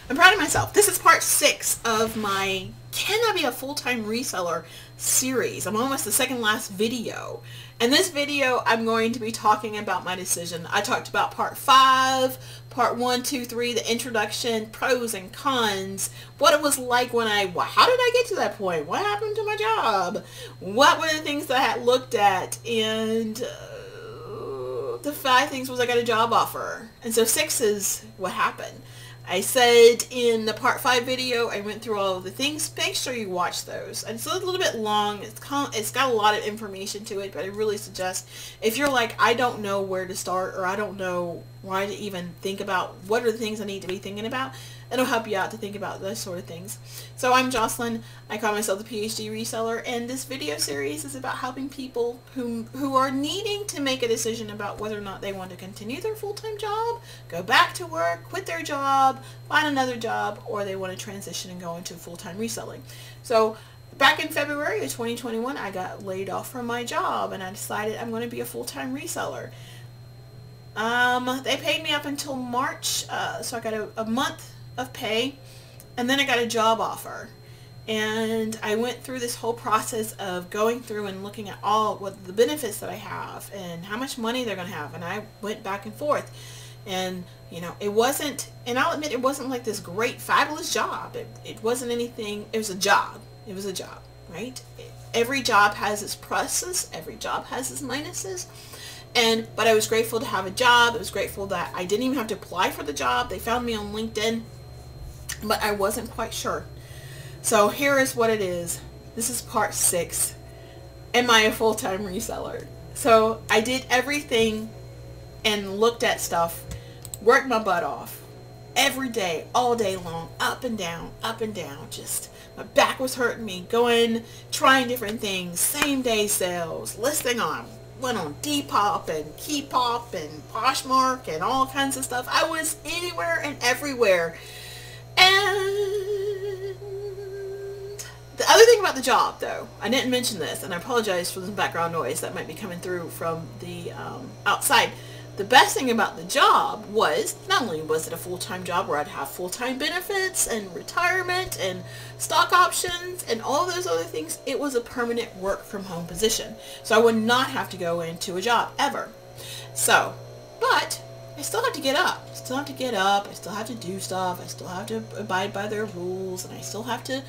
I'm proud of myself. This is part 6 of my Can I Be a Full-Time Reseller series. I'm almost the second last video. In this video, I'm going to be talking about my decision. I talked about part 5, part 1, 2, 3, the introduction, pros and cons, what it was like when how did I get to that point? What happened to my job? What were the things that I had looked at? And the 5 things was I got a job offer. And so 6 is what happened. I said in the part 5 video, I went through all of the things. Make sure you watch those. And it's a little bit long. It's got a lot of information to it, but I really suggest if you're like, I don't know where to start, or I don't know why to even think about what are the things I need to be thinking about, it'll help you out to think about those sort of things. So I'm Jocelyn. I call myself the PhD reseller, and this video series is about helping people who are needing to make a decision about whether or not they want to continue their full-time job, go back to work, quit their job, find another job, or they want to transition and go into full-time reselling. So back in February of 2021, I got laid off from my job, and I decided I'm going to be a full-time reseller. They paid me up until March, so I got a month of pay, and then I got a job offer. And I went through this whole process of going through and looking at what the benefits that I have and how much money they're going to have, and I went back and forth. And you know, it wasn't, and I'll admit, it wasn't like this great fabulous job. It wasn't anything. It was a job. It was a job, right? Every job has its pluses, every job has its minuses. But I was grateful to have a job. I was grateful that I didn't even have to apply for the job. They found me on LinkedIn, but I wasn't quite sure. So here is what it is. This is part 6. Am I a full-time reseller? So I did everything and looked at stuff, worked my butt off every day, all day long, up and down, just my back was hurting me, trying different things, same day sales, listing went on Depop and Keepop and Poshmark and all kinds of stuff. I was anywhere and everywhere. And the other thing about the job, though, I didn't mention this, and I apologize for the background noise that might be coming through from the outside. The best thing about the job was, not only was it a full-time job where I'd have full-time benefits and retirement and stock options and all those other things, it was a permanent work-from-home position. So I would not have to go into a job, ever. So, but I still have to get up. I still have to get up. I still have to do stuff. I still have to abide by their rules, and I still have to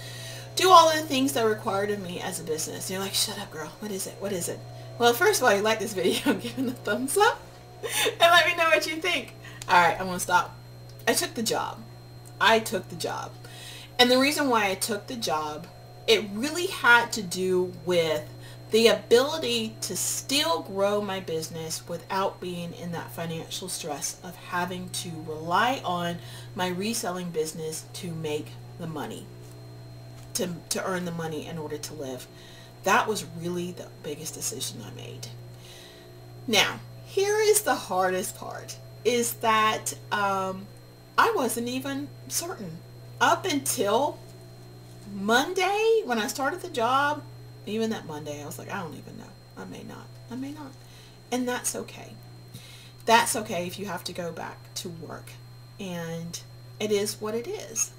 do all of the things that are required of me as a business. And you're like, shut up, girl. What is it? What is it? Well, first of all, you like this video, give it a thumbs up. And let me know what you think. Alright, I'm going to stop. I took the job. And the reason why I took the job, it really had to do with the ability to still grow my business without being in that financial stress of having to rely on my reselling business to make the money, to earn the money in order to live. That was really the biggest decision I made. Now, here is the hardest part, is that I wasn't even certain. Up until Monday, when I started the job, even that Monday, I was like, I don't even know. I may not. And that's okay. That's okay if you have to go back to work. And it is what it is.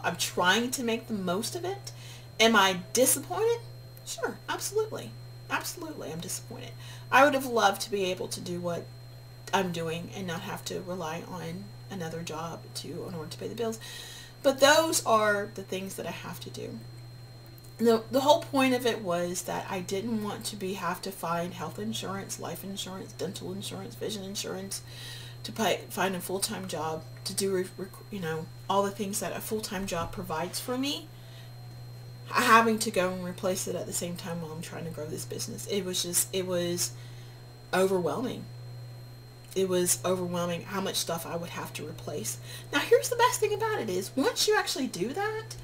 I'm trying to make the most of it. Am I disappointed? Sure, absolutely. Absolutely, I'm disappointed. I would have loved to be able to do what I'm doing and not have to rely on another job in order to pay the bills. But those are the things that I have to do. The whole point of it was that I didn't want to have to find health insurance, life insurance, dental insurance, vision insurance, to find a full-time job, to do all the things that a full-time job provides for me. Having to go and replace it at the same time while I'm trying to grow this business. It was overwhelming. It was overwhelming how much stuff I would have to replace. Now, here's the best thing about it is, once you actually do that,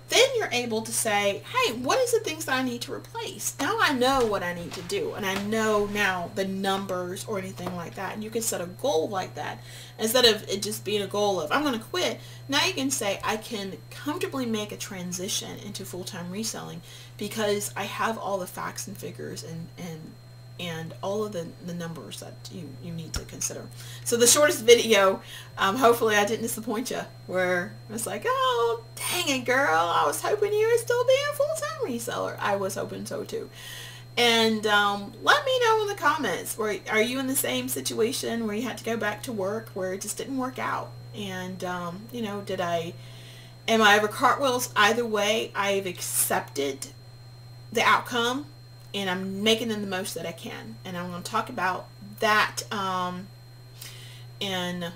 then you're able to say, hey, what is the things that I need to replace? Now I know what I need to do, and I know now the numbers or anything like that. And you can set a goal like that. Instead of it just being a goal of, I'm going to quit, now you can say, I can comfortably make a transition into full-time reselling because I have all the facts and figures and and all of the numbers that you need to consider. So the shortest video, hopefully I didn't disappoint you, where it's like, oh, dang it, girl, I was hoping you would still be a full-time reseller. I was hoping so too. And let me know in the comments, are you in the same situation where you had to go back to work where it just didn't work out? And, you know, am I over cartwheels? Either way, I've accepted the outcome, and I'm making them the most that I can. And I'm going to talk about that in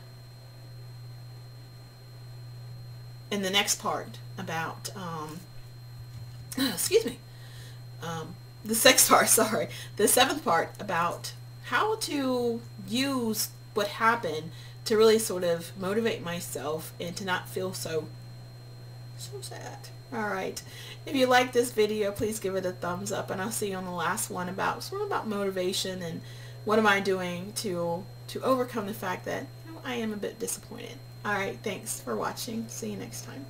the next part about, excuse me, the sixth part, sorry, the seventh part about how to use what happened to really sort of motivate myself and to not feel so sad. Alright, if you like this video, please give it a thumbs up, and I'll see you on the last one about motivation and what am I doing to overcome the fact that, you know, I am a bit disappointed. Alright, thanks for watching. See you next time.